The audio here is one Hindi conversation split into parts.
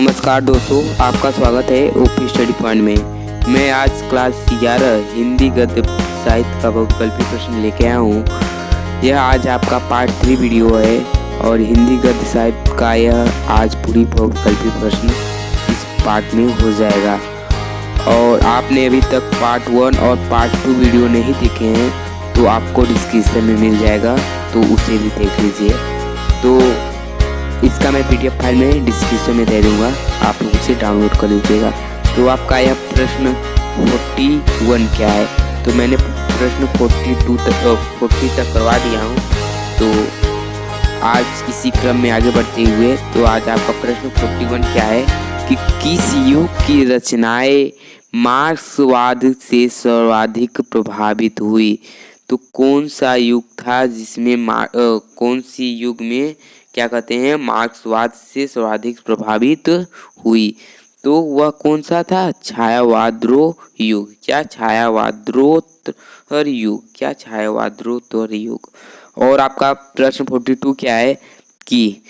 नमस्कार दोस्तों, आपका स्वागत है ओपी स्टडी पॉइंट में। मैं आज क्लास 11 हिंदी गद्य साहित्य का बहुविकल्पी प्रश्न लेके आया हूँ। यह आज आपका पार्ट 3 वीडियो है और हिंदी गद्य साहित्य का यह आज पूरी बहुविकल्पी प्रश्न इस पार्ट में हो जाएगा। और आपने अभी तक पार्ट 1 और पार्ट 2 वीडियो नहीं देखे हैं तो आपको डिस्क्रिप्शन में मिल जाएगा, तो उसे भी देख लीजिए। तो इसका मैं PDF फाइल में डिस्क्रिप्शन में दे दूँगा, आप लोग उसे डाउनलोड कर लीजिएगा। तो आपका यह प्रश्न 41 क्या है, तो मैंने प्रश्न 40 तक करवा दिया हूँ। तो आज इसी क्रम में आगे बढ़ते हुए तो आज आपका प्रश्न 41 क्या है कि किस युग की रचनाएं मार्क्सवाद से सर्वाधिक प्रभावित हुई। तो कौन सा युग था जिसमें कौन सी युग में क्या कहते हैं मार्क्सवाद से सर्वाधिक प्रभावित हुई, तो वह कौन सा था? छायावादरोह युग। क्या? छायावादरोत्तर युग। क्या? छायावादरोत्तर युग। और आपका प्रश्न 42 क्या है कि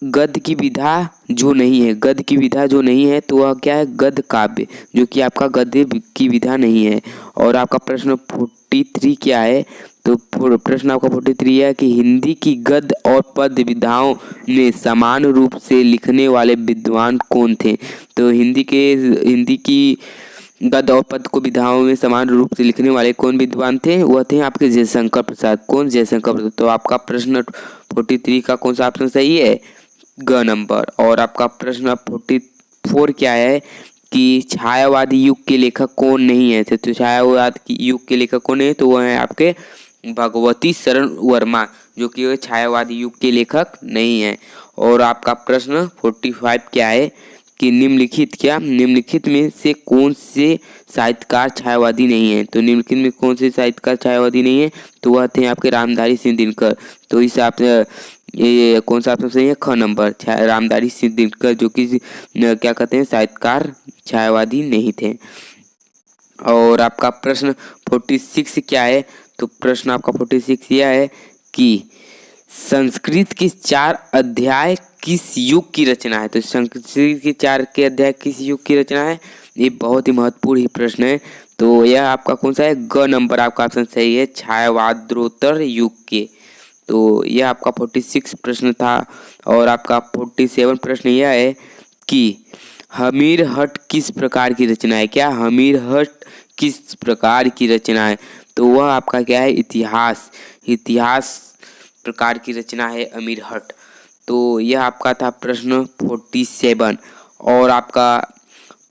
गद्य की विधा जो नहीं है, गद्य की विधा जो नहीं है तो वह क्या है? गद्य काव्य, जो कि आपका गद्य की विधा नहीं है। और आपका प्रश्न 43 क्या है, तो प्रश्न आपका 43 है कि हिंदी की गद्य और पद्य विधाओं में समान रूप से लिखने वाले विद्वान कौन थे। तो हिंदी की गद्य और पद्य को विधाओं में समान रूप से लिखने वाले कौन विद्वान थे? वह थे आपके जयशंकर प्रसाद। कौन? जयशंकर प्रसाद। तो आपका प्रश्न 43 का कौन सा ऑप्शन सही है? ग नंबर। और आपका प्रश्न 44 क्या है कि छायावादी युग के लेखक कौन नहीं है। तो छायावाद की युग के लेखक कौन है, तो वह है आपके भगवती शरण वर्मा, जो कि छायावादी युग के लेखक नहीं है। और आपका प्रश्न 45 क्या है कि निम्नलिखित में से कौन से साहित्यकार छायावादी नहीं है। तो निम्नलिखित में कौन से साहित्यकार छायावादी नहीं है, तो वह थे आपके रामधारी सिंह दिनकर। तो इस आप ये कौन सा ऑप्शन सही है? ख नंबर, रामधारी सिंह दिनकर, जो कि क्या कहते हैं साहित्यकार छायावादी नहीं थे। और आपका प्रश्न 46 क्या है, तो प्रश्न आपका 46 यह है कि संस्कृत के 4 अध्याय किस युग की रचना है। तो संस्कृत के 4 के अध्याय किस युग की रचना है, ये बहुत ही महत्वपूर्ण ही प्रश्न है। तो यह आपका कौन सा है? ग नंबर आपका ऑप्शन सही है, छायावादरोत्तर युग के। तो यह आपका 46 प्रश्न था। और आपका 47 प्रश्न यह है कि हमीरहट किस प्रकार की रचना है। क्या? हमीरहट किस प्रकार की रचना है, तो वह आपका क्या है? इतिहास प्रकार की रचना है अमीरहट। तो यह आपका था प्रश्न 47। और आपका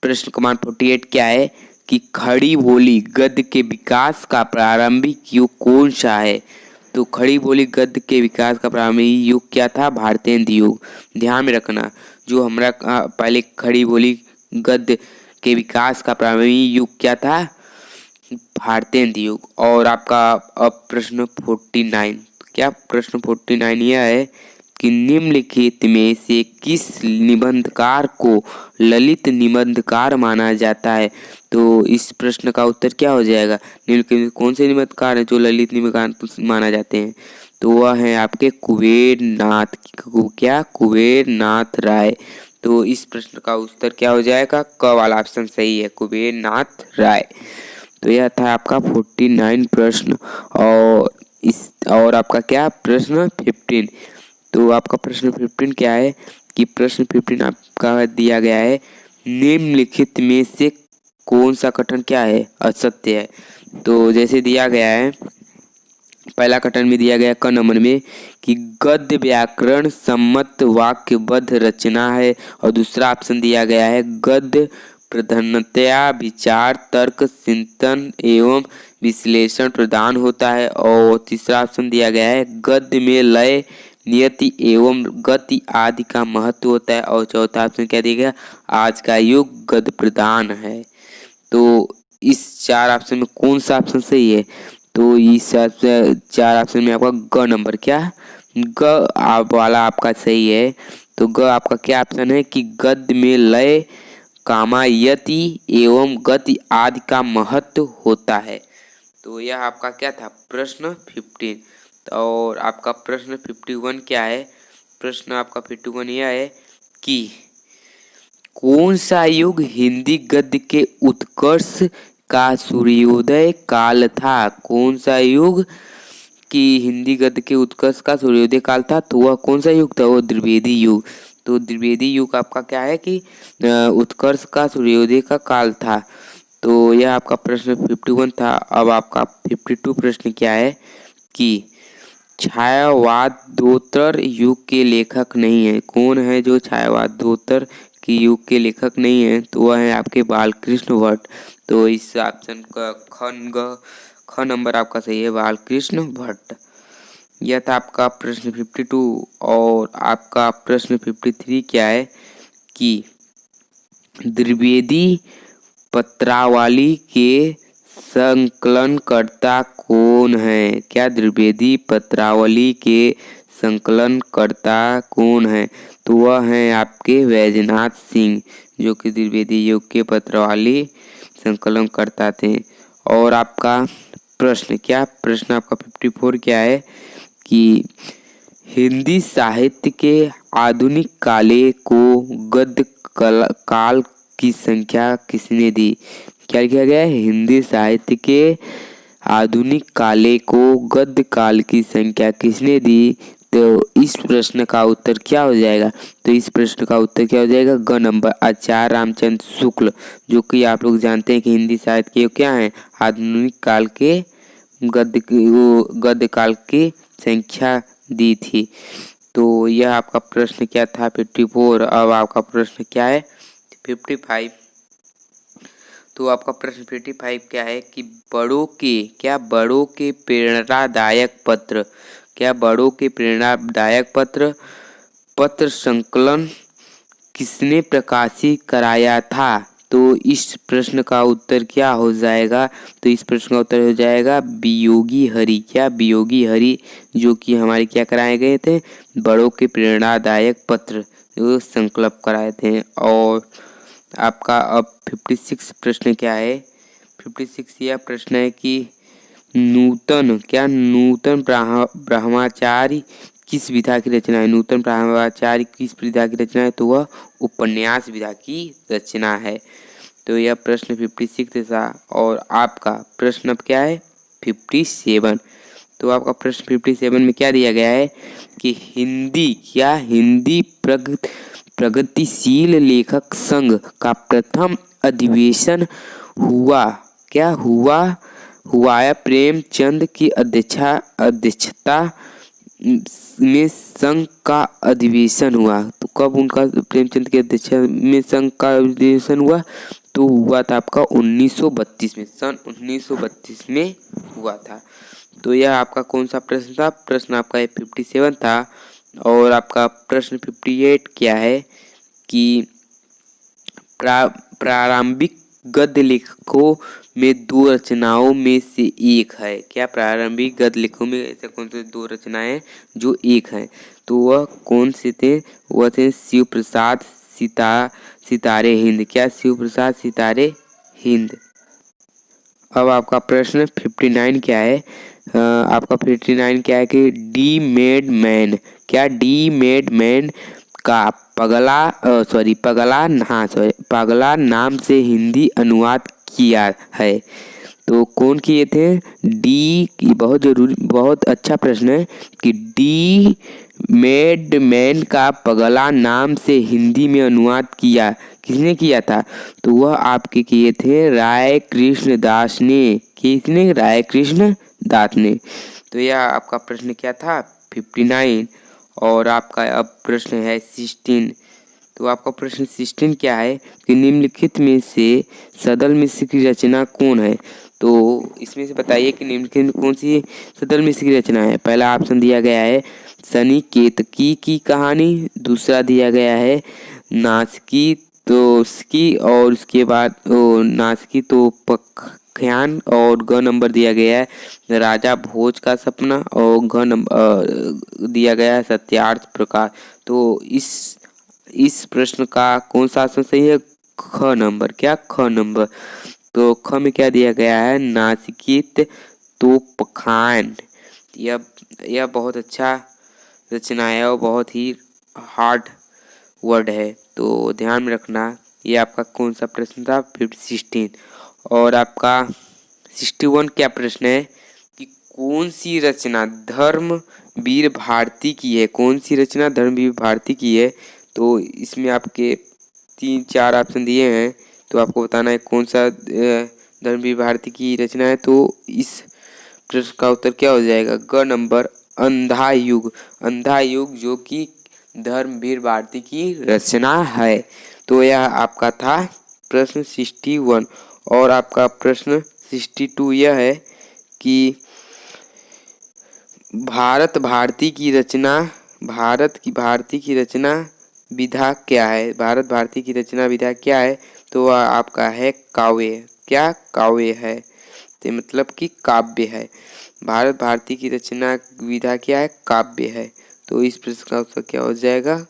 प्रश्न क्रमांक 48 क्या है कि खड़ी बोली गद्य के विकास का प्रारंभिक युग कौन सा है। तो खड़ी बोली गद्य के विकास का प्रारंभिक युग क्या था? भारतेंदु युग। ध्यान में रखना, जो हमारा पहले खड़ी बोली गद्य के विकास का प्रारंभिक युग क्या था? भारतेंदु युग। और आपका अब प्रश्न 49, क्या? प्रश्न 49 यह है कि निम्नलिखित में से किस निबंधकार को ललित निबंधकार माना जाता है। तो इस प्रश्न का उत्तर क्या हो जाएगा? निम्नलिखित में कौन से निबंधकार हैं जो ललित निबंधकार माना जाते हैं, तो वह है आपके कुबेर नाथ। क्या? कुबेर नाथ राय। तो इस प्रश्न का उत्तर क्या हो जाएगा? क वाला ऑप्शन सही है, कुबेर नाथ राय। तो यह था आपका 49 प्रश्न। और आपका क्या? प्रश्न 15। तो आपका प्रश्न 15 क्या है कि प्रश्न 15 आपका दिया गया है निम्नलिखित में से कौन सा कथन क्या है? असत्य है। तो जैसे दिया गया है, पहला कथन में दिया गया क नंबर में कि गद्य व्याकरण सम्मत वाक्यबद्ध रचना है। और दूसरा ऑप्शन दिया गया है गद्य प्रधानतया विचार तर्क चिंतन एवं विश्लेषण प्रदान होता है। और तीसरा ऑप्शन दिया गया है गद्य में लय नियति एवं गति आदि का महत्व होता है। और चौथा ऑप्शन क्या दिया गया? आज का युग गद्य प्रधान है। तो इस 4 ऑप्शन में कौन सा ऑप्शन सही है? तो इस 4 ऑप्शन में आपका ग नंबर, क्या? ग आप वाला आपका सही है। तो ग आपका क्या ऑप्शन है कि गद्य में लय कामायति एवं गति आदि का महत्व होता है। तो यह आपका क्या था? प्रश्न 15। और आपका प्रश्न 51 क्या है? प्रश्न आपका 51 यह है कि कौन सा युग हिंदी गद्य के उत्कर्ष का सूर्योदय काल था? कौन सा युग कि हिंदी गद्य के उत्कर्ष का सूर्योदय काल था? तो वह कौन सा युग था? वो द्विवेदी युग। तो द्विवेदी युग आपका क्या है कि उत्कर्ष का सूर्योदय का काल था। तो यह आपका प्रश्न 51 था। अब आपका 52 प्रश्न क्या है कि छायावादोत्तर युग के लेखक नहीं है। कौन है जो छायावादोत्तर के युग के लेखक नहीं है? तो वह है आपके बालकृष्ण भट्ट। तो इस ऑप्शन का ख नंबर आपका सही है, बालकृष्ण भट्ट। यह था आपका प्रश्न 52। और आपका प्रश्न 53 क्या है कि द्विवेदी पत्रावली के संकलनकर्ता कौन है? क्या द्विवेदी पत्रावली के संकलनकर्ता कौन है? तो वह है आपके वैजनाथ सिंह, जो कि द्विवेदी युग के पत्रावली संकलन करता थे। और आपका प्रश्न आपका 54 क्या है कि हिंदी साहित्य के आधुनिक काले को गद्य काल की संख्या किसने दी? क्या लिखा गया है? हिंदी साहित्य के आधुनिक काले को गद्य काल की संख्या किसने दी? तो इस प्रश्न का उत्तर क्या हो जाएगा? तो इस प्रश्न का उत्तर क्या हो जाएगा? ग नंबर आचार्य रामचंद्र शुक्ल, जो कि आप लोग जानते हैं कि हिंदी साहित्य के क्या है? आधुनिक काल के गद्य काल की संख्या दी थी। तो यह आपका प्रश्न क्या था? 54। अब आपका प्रश्न क्या है? 55। तो आपका प्रश्न 55 क्या है कि बड़ों के प्रेरणादायक पत्र, क्या बड़ों के प्रेरणादायक पत्र संकलन किसने प्रकाशित कराया था? तो इस प्रश्न का उत्तर क्या हो जाएगा? तो इस प्रश्न का उत्तर हो जाएगा वियोगी हरि। क्या? वियोगी हरि, जो कि हमारे क्या कराए गए थे? बड़ों के प्रेरणादायक पत्र जो संकल्प कराए थे। और आपका अब 56 प्रश्न क्या है? 56 यह प्रश्न है कि नूतन ब्रह्मचारी किस विधा की रचना है? नूतन ब्रह्मचारी किस विधा की रचना है? तो वह उपन्यास विधा की रचना है। तो यह प्रश्न 56 था। और आपका प्रश्न अब क्या है? 57। तो आपका प्रश्न 57 में क्या दिया गया है कि हिंदी प्रगतिशील लेखक संघ का प्रथम अधिवेशन हुआ है प्रेमचंद की अध्यक्षता में संघ का अधिवेशन हुआ। तो कब उनका प्रेमचंद की अध्यक्षता में संघ का अधिवेशन हुआ? तो हुआ था आपका 1932 में, सन 1932 में हुआ था। तो यह आपका कौन सा प्रश्न था? प्रश्न आपका 57 था। और आपका प्रश्न 58 क्या है कि प्रारंभिक गद्य लेखकों में दो रचनाओं में से एक है। क्या? प्रारंभिक गद्य लेखकों में ऐसे कौन से दो रचनाएं जो एक है? तो वह कौन से थे? वह थे शिव प्रसाद सितारे हिंद। क्या? शिव प्रसाद सितारे हिंद। अब आपका प्रश्न 59 क्या है? आपका 59 क्या है कि डी मेड मैन, क्या डी मेड मैन का पगला नाम से हिंदी अनुवाद किया है? तो कौन किए थे? डी की बहुत अच्छा प्रश्न है कि डी मेड मैन का पगला नाम से हिंदी में अनुवाद किसने किया था? तो वह आपके किए थे राय कृष्ण दास ने। किसने? राय कृष्ण दास ने। तो यह आपका प्रश्न क्या था? 59। और आपका अब प्रश्न है 16। तो आपका प्रश्न 16 क्या है कि निम्नलिखित में से सदल मिश्र की रचना कौन है? तो इसमें से बताइए कि निम्नलिखित में कौन सी सदल मिश्र की रचना है? पहला ऑप्शन दिया गया है सनी केतकी की कहानी, दूसरा दिया गया है नासकी तोस्की, और उसके बाद नासकी तो पख्यान, और ग नंबर दिया गया है राजा भोज का सपना, और घ नंबर दिया गया है सत्यार्थ प्रकाश। तो इस प्रश्न का कौन सा आंसर सही है? ख नंबर। क्या? ख नंबर। तो ख में क्या दिया गया है? नासिकित तो पखान। यह बहुत अच्छा रचना है और बहुत ही हार्ड वर्ड है। तो ध्यान में रखना। ये आपका कौन सा प्रश्न था? 16। और आपका 61 क्या प्रश्न है कि कौन सी रचना धर्मवीर भारती की है? कौन सी रचना धर्मवीर भारती की है? तो इसमें आपके 3-4 ऑप्शन दिए हैं, तो आपको बताना है कौन सा धर्मवीर भारती की रचना है। तो इस प्रश्न का उत्तर क्या हो जाएगा? ग नंबर, अंधा युग। अंधा युग जो कि धर्मवीर भारती की रचना है। तो यह आपका था प्रश्न 61। और आपका प्रश्न 62 यह है कि भारत भारती की रचना विधा क्या है? भारत भारती की रचना विधा क्या है? तो वह आपका है काव्य। क्या? काव्य है, तो मतलब कि काव्य है। भारत भारती की रचना विधा क्या है? काव्य है। तो इस प्रश्न का उत्तर क्या हो जाएगा?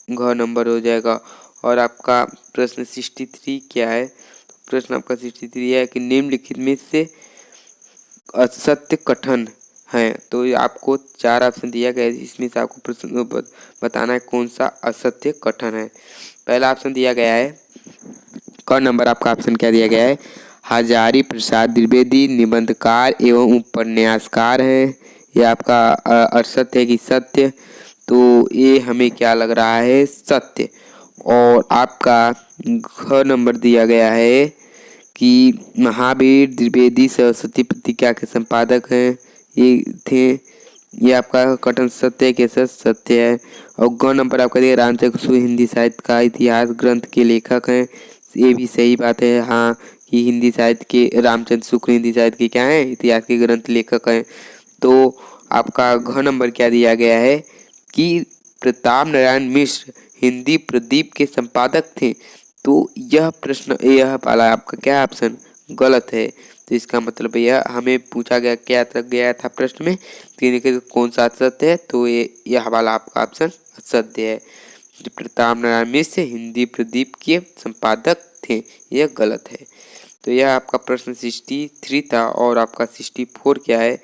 घ नंबर हो जाएगा। और आपका प्रश्न 63 क्या है? प्रश्न आपका 63 है कि निम्नलिखित में से असत्य कथन है। तो आपको 4 ऑप्शन दिया गया है, इसमें से आपको प्रश्न बताना है कौन सा असत्य कथन है। पहला ऑप्शन दिया गया है, क नंबर आपका ऑप्शन क्या दिया गया है? हजारी प्रसाद द्विवेदी निबंधकार एवं उपन्यासकार है। ये आपका असत्य है कि सत्य? तो ये हमें क्या लग रहा है? सत्य। और आपका घ नंबर दिया गया है कि महावीर द्विवेदी सरस्वती पत्रिका के संपादक हैं। ये थे। ये आपका कथन सत्य है कि सत्य है। और ग नंबर आपका दिया रामचंद्र शुक्ल हिंदी साहित्य का इतिहास ग्रंथ के लेखक हैं। ये भी सही बात है, हाँ, कि हिंदी साहित्य के रामचंद्र शुक्ल हिंदी साहित्य के क्या हैं? इतिहास के ग्रंथ लेखक हैं। तो आपका घ नंबर क्या दिया गया है कि प्रताप नारायण मिश्र हिंदी प्रदीप के संपादक थे। तो यह प्रश्न, यह वाला आपका क्या ऑप्शन गलत है। तो इसका मतलब यह हमें पूछा गया, क्या तक गया था प्रश्न में कि कौन सा असत्य है? तो यह वाला आपका ऑप्शन असत्य है। प्रताप नारायण मिश्र हिंदी प्रदीप के संपादक थे, यह गलत है। तो यह आपका प्रश्न 63 था। और आपका 64 क्या है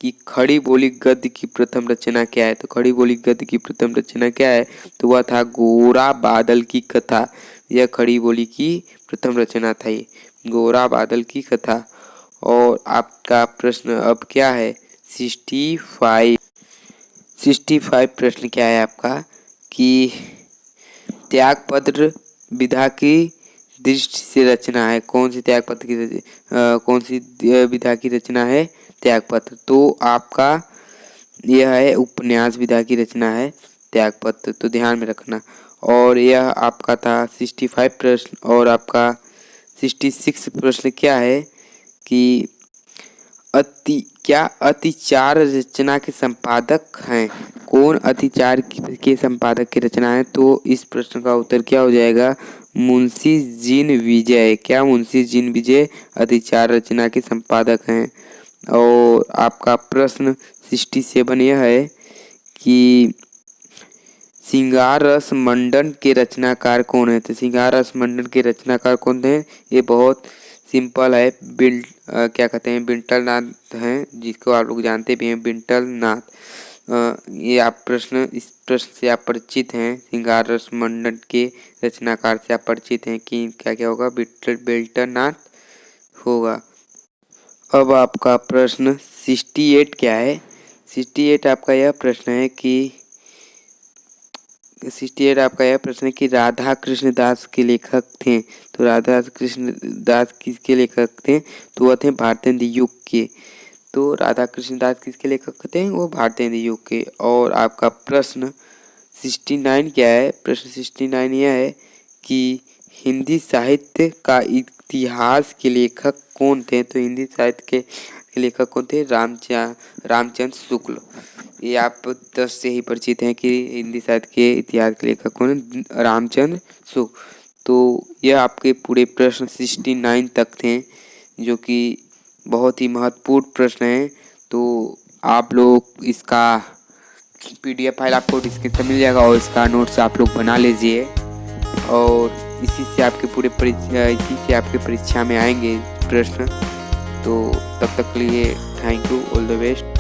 कि खड़ी बोली गद्य की प्रथम रचना क्या है? तो खड़ी बोली गद्य की प्रथम रचना क्या है? तो वह था गोरा बादल की कथा। यह खड़ी बोली की प्रथम रचना था, ये गोरा बादल की कथा। और आपका प्रश्न अब क्या है? 65 प्रश्न क्या है आपका कि त्यागपत्र विधा की दृष्टि से रचना है। कौन सी त्यागपत्र की कौन सी विधा की रचना है? त्यागपत्र। तो आपका यह है उपन्यास विधा की रचना है त्यागपत्र, तो ध्यान में रखना। और यह आपका था 65 प्रश्न। और आपका 66 प्रश्न क्या है कि अतिचार रचना के संपादक हैं? कौन अतिचार के संपादक की रचना है? तो इस प्रश्न का उत्तर क्या हो जाएगा? मुंशी जिन विजय। क्या? मुंशी जिन विजय अतिचार रचना के संपादक हैं। और आपका प्रश्न 67 यह है कि श्रृंगार रस मंडन के रचनाकार कौन है? तो श्रृंगार रस मंडन के रचनाकार कौन है? ये बहुत सिंपल है, क्या कहते हैं, बिंटल नाथ हैं, जिसको आप लोग जानते भी हैं, बिंटल नाथ। ये आप इस प्रश्न से आप परिचित हैं, श्रृंगार रस मंडन के रचनाकार से आप परिचित हैं कि क्या क्या होगा? बिंटल नाथ होगा। अब आपका प्रश्न 68 क्या है? 68 आपका यह प्रश्न है कि राधा कृष्ण दास के लेखक थे। तो राधा कृष्ण दास किसके लेखक थे? तो वह थे भारतेंद्र युग के। तो राधा कृष्ण दास किसके लेखक थे? वो भारतेंद्र युग के। और आपका प्रश्न 69 क्या है? प्रश्न 69 यह है कि हिंदी साहित्य का इतिहास के लेखक कौन थे? तो हिंदी साहित्य के लेखक कौन थे? रामचंद्र शुक्ल। ये आप 10 से ही परिचित हैं कि हिंदी साहित्य के इतिहास के लेखक कौन? रामचंद्र शुक्ल। तो यह आपके पूरे प्रश्न 69 तक थे, जो कि बहुत ही महत्वपूर्ण प्रश्न हैं। तो आप लोग इसका PDF फाइल आपको डिस्क्रिप्शन में मिल जाएगा, और इसका नोट्स आप लोग बना लीजिए। और इसी से आपके परीक्षा में आएंगे प्रश्न। तो तब तक के लिए thank you, all the best.